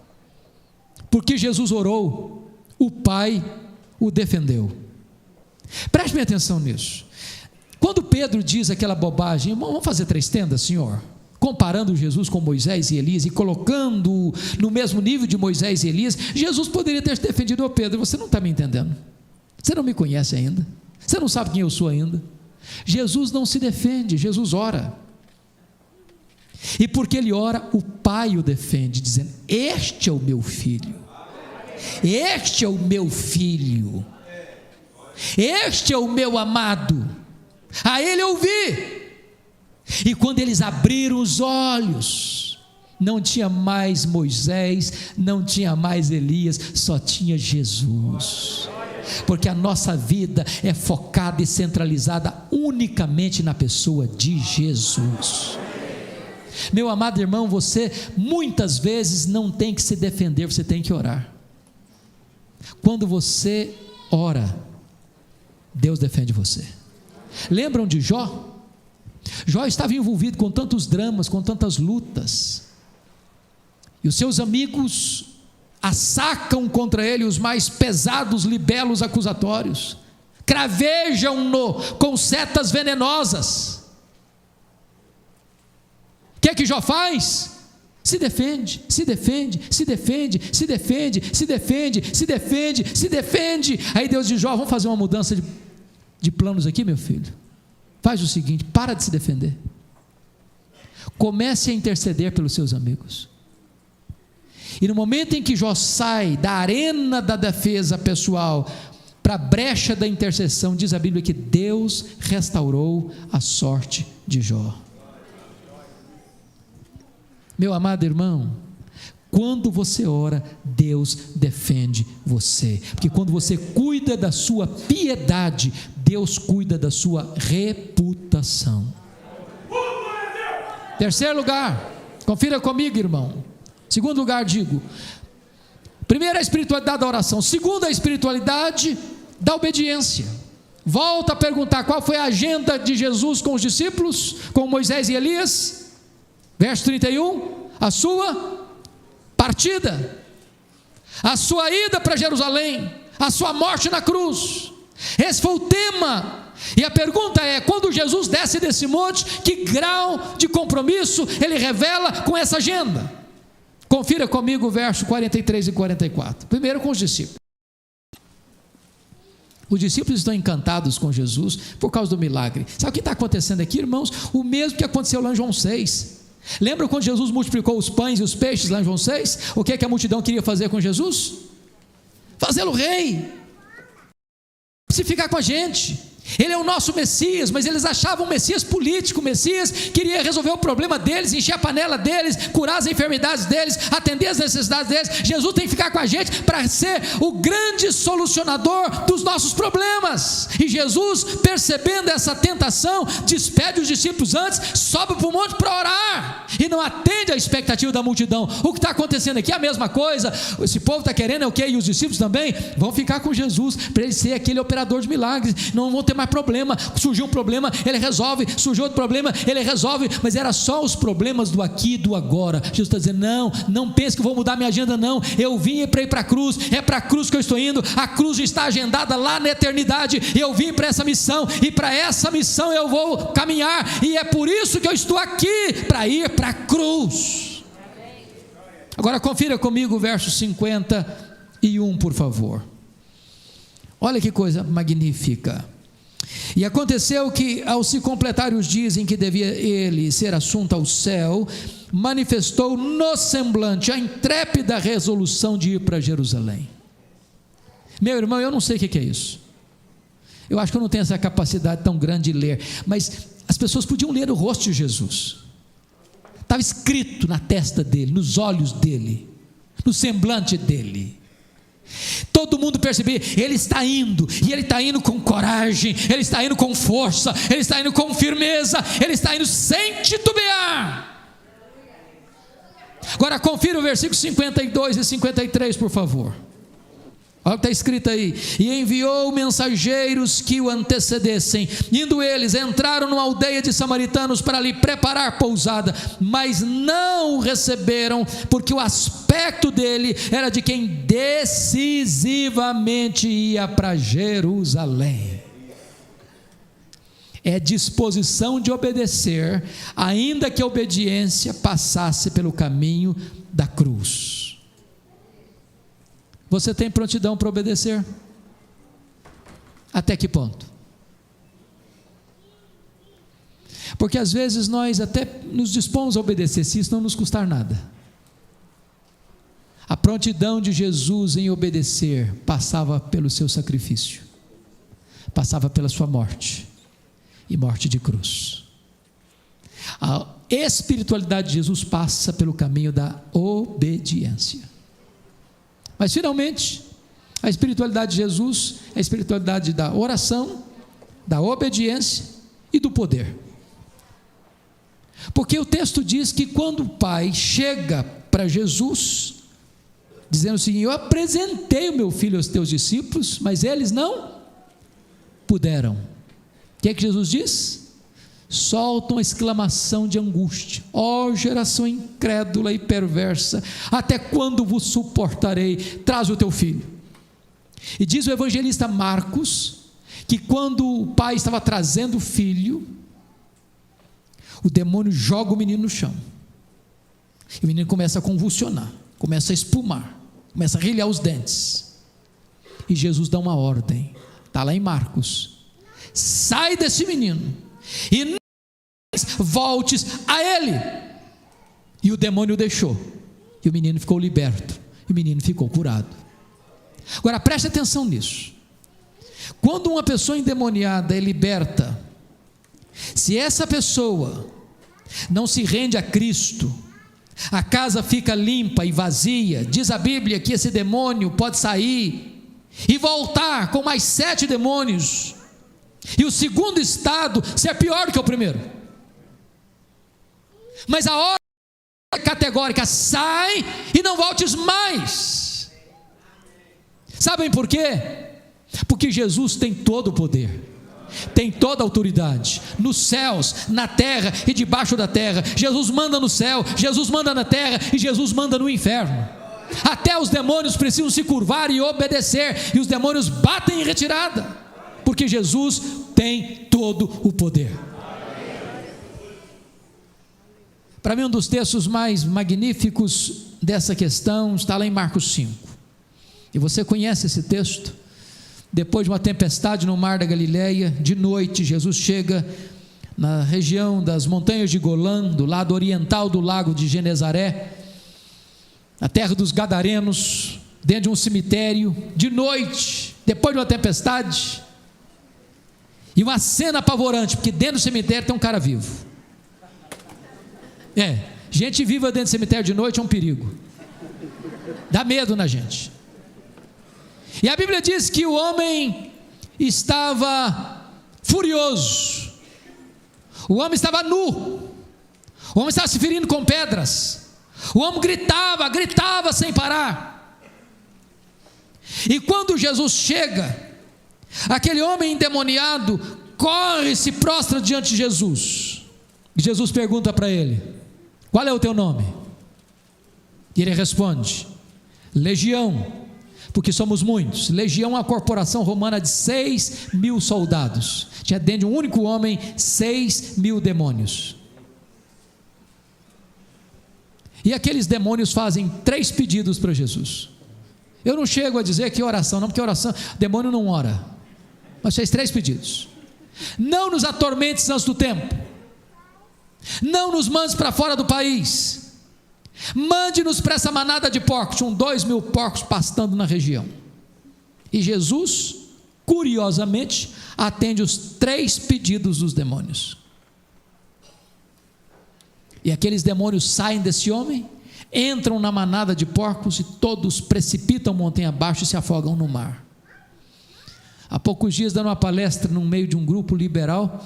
porque Jesus orou, o Pai o defendeu. Preste bem atenção nisso. Quando Pedro diz aquela bobagem: vamos fazer 3 tendas, Senhor, comparando Jesus com Moisés e Elias e colocando no mesmo nível de Moisés e Elias, Jesus poderia ter defendido: ô Pedro, você não está me entendendo, você não me conhece ainda, você não sabe quem eu sou ainda. Jesus não se defende, Jesus ora, e porque ele ora, o Pai o defende, dizendo: este é o meu filho, este é o meu filho, este é o meu amado, a ele eu ouvi. E quando eles abriram os olhos, não tinha mais Moisés, não tinha mais Elias, só tinha Jesus. Porque a nossa vida é focada e centralizada unicamente na pessoa de Jesus. Meu amado irmão, você muitas vezes não tem que se defender, você tem que orar. Quando você ora, Deus defende você. Lembram de Jó? Jó estava envolvido com tantos dramas, com tantas lutas, e os seus amigos assacam contra ele os mais pesados libelos acusatórios, cravejam-no com setas venenosas. O que é que Jó faz? Se defende, se defende, se defende, se defende, se defende, se defende, se defende. Aí Deus diz: Jó, vamos fazer uma mudança de planos aqui, meu filho. Faz o seguinte, para de se defender, comece a interceder pelos seus amigos. E no momento em que Jó sai da arena da defesa pessoal para a brecha da intercessão, diz a Bíblia que Deus restaurou a sorte de Jó. Meu amado irmão, quando você ora, Deus defende você, porque quando você cuida da sua piedade, Deus cuida da sua reputação. Terceiro lugar, confira comigo, irmão. Segundo lugar, digo, primeiro a espiritualidade da oração, segundo a espiritualidade da obediência. Volta a perguntar: qual foi a agenda de Jesus com os discípulos, com Moisés e Elias? Verso 31, a sua partida, a sua ida para Jerusalém, a sua morte na cruz. Esse foi o tema. E a pergunta é: quando Jesus desce desse monte, que grau de compromisso ele revela com essa agenda? Confira comigo o verso 43 e 44. Primeiro com os discípulos. Os discípulos estão encantados com Jesus por causa do milagre. Sabe o que está acontecendo aqui, irmãos? O mesmo que aconteceu lá em João 6. Lembra quando Jesus multiplicou os pães e os peixes lá em João 6? O que é que a multidão queria fazer com Jesus? Fazê-lo rei. Se ficar com a gente. Ele é o nosso Messias, mas eles achavam o Messias político. O Messias queria resolver o problema deles, encher a panela deles, curar as enfermidades deles, atender as necessidades deles. Jesus tem que ficar com a gente para ser o grande solucionador dos nossos problemas. E Jesus, percebendo essa tentação, despede os discípulos antes, sobe para o monte para orar, e não atende à expectativa da multidão. O que está acontecendo aqui é a mesma coisa. Esse povo está querendo é o quê? E os discípulos também vão ficar com Jesus, para ele ser aquele operador de milagres. Não vão ter mais problema. Surgiu um problema, ele resolve. Surgiu outro problema, ele resolve. Mas era só os problemas do aqui e do agora. Jesus está dizendo: não pense que vou mudar minha agenda, não. Eu vim para ir para a cruz, é para a cruz que eu estou indo. A cruz está agendada lá na eternidade. Eu vim para essa missão, e para essa missão eu vou caminhar, e é por isso que eu estou aqui, para ir para a cruz. Agora confira comigo o verso 51, por favor. Olha que coisa magnífica. E aconteceu que, ao se completarem os dias em que devia ele ser assunto ao céu, manifestou no semblante a intrépida resolução de ir para Jerusalém. Meu irmão, eu não sei o que é isso. Eu acho que eu não tenho essa capacidade tão grande de ler, mas as pessoas podiam ler o rosto de Jesus. Estava escrito na testa dele, nos olhos dele, no semblante dele. Todo mundo percebia, ele está indo, e ele está indo com coragem, ele está indo com força, ele está indo com firmeza, ele está indo sem titubear. Agora confira o versículo 52 e 53, por favor. Olha o que está escrito aí: e enviou mensageiros que o antecedessem. Indo eles, entraram numa aldeia de samaritanos para lhe preparar pousada, mas não o receberam, porque o aspecto dele era de quem decisivamente ia para Jerusalém. É disposição de obedecer, ainda que a obediência passasse pelo caminho da cruz. Você tem prontidão para obedecer? Até que ponto? Porque às vezes nós até nos dispomos a obedecer, se isso não nos custar nada. A prontidão de Jesus em obedecer passava pelo seu sacrifício, passava pela sua morte, e morte de cruz. A espiritualidade de Jesus passa pelo caminho da obediência. Mas finalmente, a espiritualidade de Jesus é a espiritualidade da oração, da obediência e do poder. Porque o texto diz que quando o Pai chega para Jesus, dizendo assim: eu apresentei o meu filho aos teus discípulos, mas eles não puderam. O que é que Jesus diz? Solta uma exclamação de angústia: ó geração incrédula e perversa, até quando vos suportarei? Traz o teu filho. E diz o evangelista Marcos que quando o pai estava trazendo o filho, o demônio joga o menino no chão, e o menino começa a convulsionar, começa a espumar, começa a rilhar os dentes, e Jesus dá uma ordem, está lá em Marcos: sai desse menino e não voltes a ele. E o demônio deixou, e o menino ficou liberto, e o menino ficou curado. Agora preste atenção nisso. Quando uma pessoa endemoniada é liberta, se essa pessoa não se rende a Cristo, a casa fica limpa e vazia. Diz a Bíblia que esse demônio pode sair e voltar com mais 7 demônios, e o segundo estado ser pior que o primeiro. Mas a ordem é categórica: sai e não voltes mais. Sabem por quê? Porque Jesus tem todo o poder. tem toda a autoridade, nos céus, na terra e debaixo da terra. Jesus manda no céu, Jesus manda na terra e Jesus manda no inferno. Até os demônios precisam se curvar e obedecer, e os demônios batem em retirada, porque Jesus tem todo o poder. Para mim, um dos textos mais magníficos dessa questão está lá em Marcos 5, e você conhece esse texto. Depois de uma tempestade no mar da Galileia, de noite, Jesus chega na região das montanhas de Golã, do lado oriental do lago de Genezaré, na terra dos Gadarenos, dentro de um cemitério, de noite, depois de uma tempestade, e uma cena apavorante, porque dentro do cemitério tem um cara vivo. Gente viva dentro do cemitério de noite é um perigo, dá medo na gente. E a Bíblia diz que o homem estava furioso, o homem estava nu, o homem estava se ferindo com pedras, o homem gritava sem parar. E quando Jesus chega, aquele homem endemoniado corre e se prostra diante de Jesus. E Jesus pergunta para ele: qual é o teu nome? E ele responde: Legião, porque somos muitos. Legião é uma corporação romana de 6.000 soldados. Tinha dentro de um único homem 6.000 demônios. E aqueles demônios fazem 3 pedidos para Jesus. Eu não chego a dizer que oração, não, porque oração, demônio não ora, mas fez 3 pedidos: não nos atormentes antes do tempo, não nos mandes para fora do país, mande-nos para essa manada de porcos. Tinham 2.000 porcos pastando na região. E Jesus, curiosamente, atende os 3 pedidos dos demônios. E aqueles demônios saem desse homem, entram na manada de porcos e todos precipitam montanha abaixo e se afogam no mar. Há poucos dias, dando uma palestra no meio de um grupo liberal,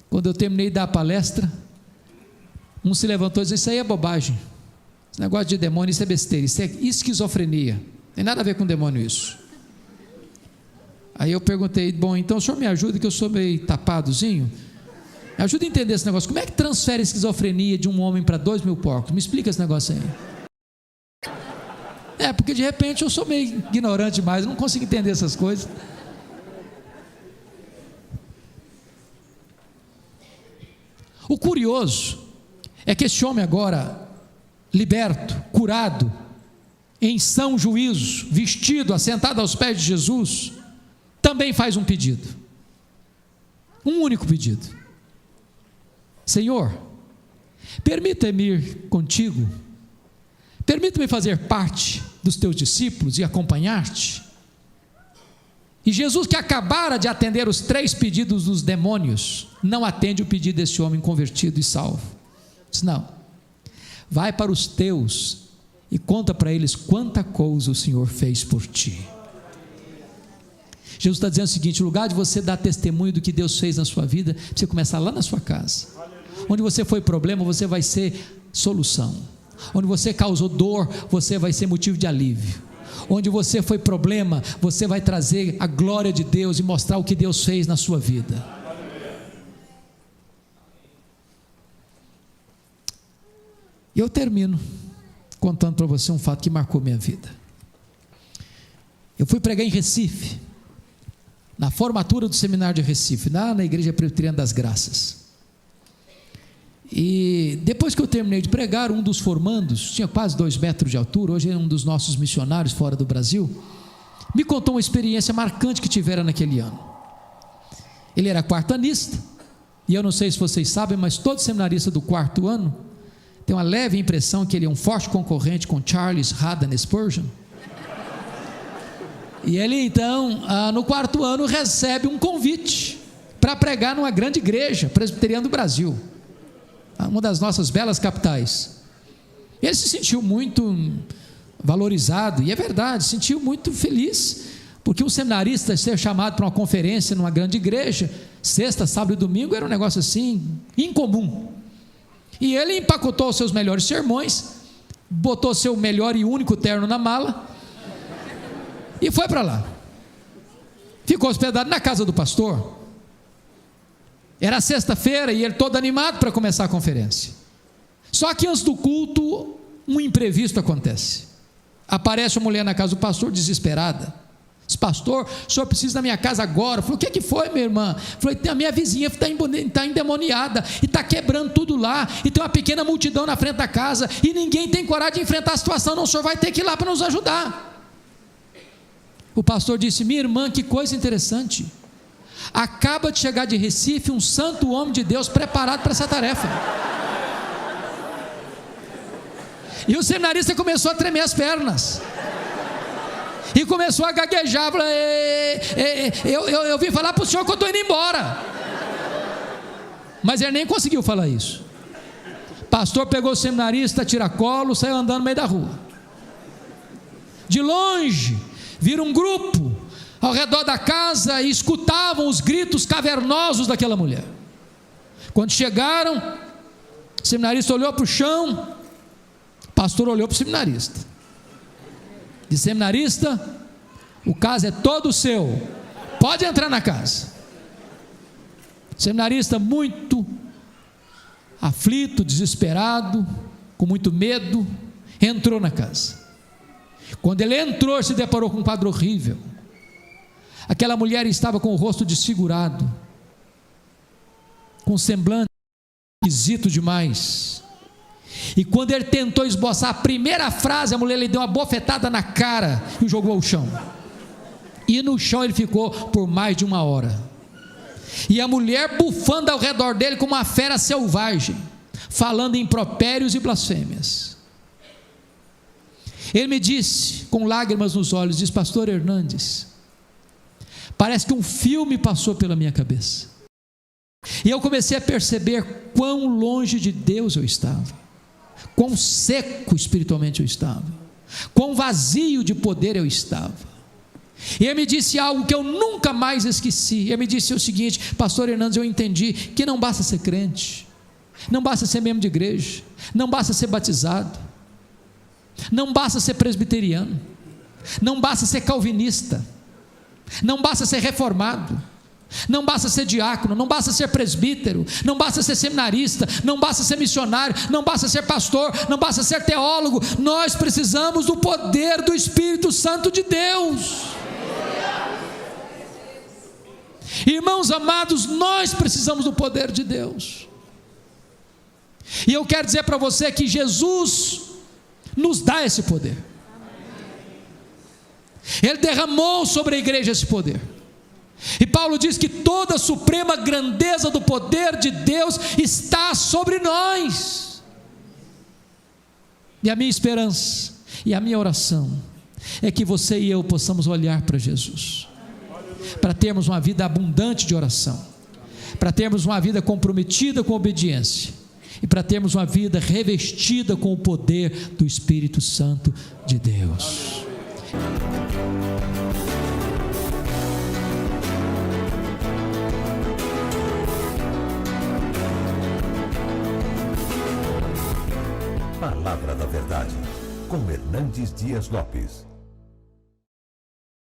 quando eu terminei de dar a palestra, um se levantou e disse: isso aí é bobagem, esse negócio de demônio, isso é besteira, isso é esquizofrenia, não tem nada a ver com demônio isso. Aí eu perguntei: bom, então o senhor me ajuda, que eu sou meio tapadozinho, me ajuda a entender esse negócio, como é que transfere a esquizofrenia de um homem para 2.000 porcos? Me explica esse negócio aí. Porque de repente eu sou meio ignorante demais, eu não consigo entender essas coisas. O curioso é que esse homem agora, liberto, curado, em são juízo, vestido, assentado aos pés de Jesus, também faz um pedido, um único pedido: Senhor, permita-me ir contigo, permita-me fazer parte dos teus discípulos e acompanhar-te. E Jesus, que acabara de atender os 3 pedidos dos demônios, não atende o pedido desse homem convertido e salvo. Diz: não, vai para os teus e conta para eles quanta coisa o Senhor fez por ti. Jesus está dizendo o seguinte: o lugar de você dar testemunho do que Deus fez na sua vida, você começar lá na sua casa. Onde você foi problema, você vai ser solução. Onde você causou dor, você vai ser motivo de alívio. Onde você foi problema, você vai trazer a glória de Deus e mostrar o que Deus fez na sua vida. E eu termino contando para você um fato que marcou minha vida. Eu fui pregar em Recife, na formatura do seminário de Recife, lá na Igreja Presbiteriana das Graças. E depois que eu terminei de pregar, um dos formandos, tinha quase 2 metros de altura, hoje é um dos nossos missionários fora do Brasil, me contou uma experiência marcante que tivera naquele ano. Ele era quartanista, e eu não sei se vocês sabem, mas todo seminarista do 4º ano tem uma leve impressão que ele é um forte concorrente com Charles Haddon Spurgeon. E ele então, no 4º ano, recebe um convite para pregar numa grande igreja presbiteriana do Brasil, uma das nossas belas capitais. Ele se sentiu muito valorizado, e é verdade, se sentiu muito feliz, porque um seminarista ser chamado para uma conferência numa grande igreja, sexta, sábado e domingo, era um negócio assim, incomum. E ele empacotou os seus melhores sermões, botou seu melhor e único terno na mala, e foi para lá. Ficou hospedado na casa do pastor, Era sexta-feira e ele todo animado para começar a conferência. Só que antes do culto, um imprevisto acontece. Aparece uma mulher na casa do pastor desesperada. Diz: pastor, o senhor precisa da minha casa agora. Eu falei: o que foi, minha irmã? Eu falei: a minha vizinha está endemoniada e está quebrando tudo lá, e tem uma pequena multidão na frente da casa, e ninguém tem coragem de enfrentar a situação. Não, o senhor vai ter que ir lá para nos ajudar. O pastor disse: minha irmã, que coisa interessante, acaba de chegar de Recife um santo homem de Deus preparado para essa tarefa. E o seminarista começou a tremer as pernas e começou a gaguejar. Eu vim falar para o senhor que eu estou indo embora. Mas ele nem conseguiu falar isso. O pastor pegou o seminarista, tiracolo, saiu andando no meio da rua. De longe, viram um grupo ao redor da casa e escutavam os gritos cavernosos daquela mulher. Quando chegaram, o seminarista olhou para o chão, o pastor olhou para o seminarista. Disse: seminarista, o caso é todo seu, pode entrar na casa. O seminarista, muito aflito, desesperado, com muito medo, entrou na casa. Quando ele entrou, se deparou com um quadro horrível. Aquela mulher estava com o rosto desfigurado, com um semblante esquisito demais. E quando ele tentou esboçar a primeira frase, a mulher lhe deu uma bofetada na cara e o jogou ao chão. E no chão ele ficou por mais de 1 hora. E a mulher bufando ao redor dele como uma fera selvagem, falando impropérios e blasfêmias. Ele me disse, com lágrimas nos olhos, diz: pastor Hernandes, parece que um filme passou pela minha cabeça. E eu comecei a perceber quão longe de Deus eu estava, quão seco espiritualmente eu estava, quão vazio de poder eu estava. E ele me disse algo que eu nunca mais esqueci. Ele me disse o seguinte: pastor Hernandes, eu entendi que não basta ser crente, não basta ser membro de igreja, não basta ser batizado, não basta ser presbiteriano, não basta ser calvinista, não basta ser reformado, não basta ser diácono, não basta ser presbítero, não basta ser seminarista, não basta ser missionário, não basta ser pastor, não basta ser teólogo. Nós precisamos do poder do Espírito Santo de Deus. Irmãos amados, nós precisamos do poder de Deus. E eu quero dizer para você que Jesus nos dá esse poder. Ele derramou sobre a igreja esse poder. E Paulo diz que toda a suprema grandeza do poder de Deus está sobre nós. E a minha esperança e a minha oração é que você e eu possamos olhar para Jesus, para termos uma vida abundante de oração, para termos uma vida comprometida com obediência, e para termos uma vida revestida com o poder do Espírito Santo de Deus. Palavra da Verdade, com Hernandes Dias Lopes.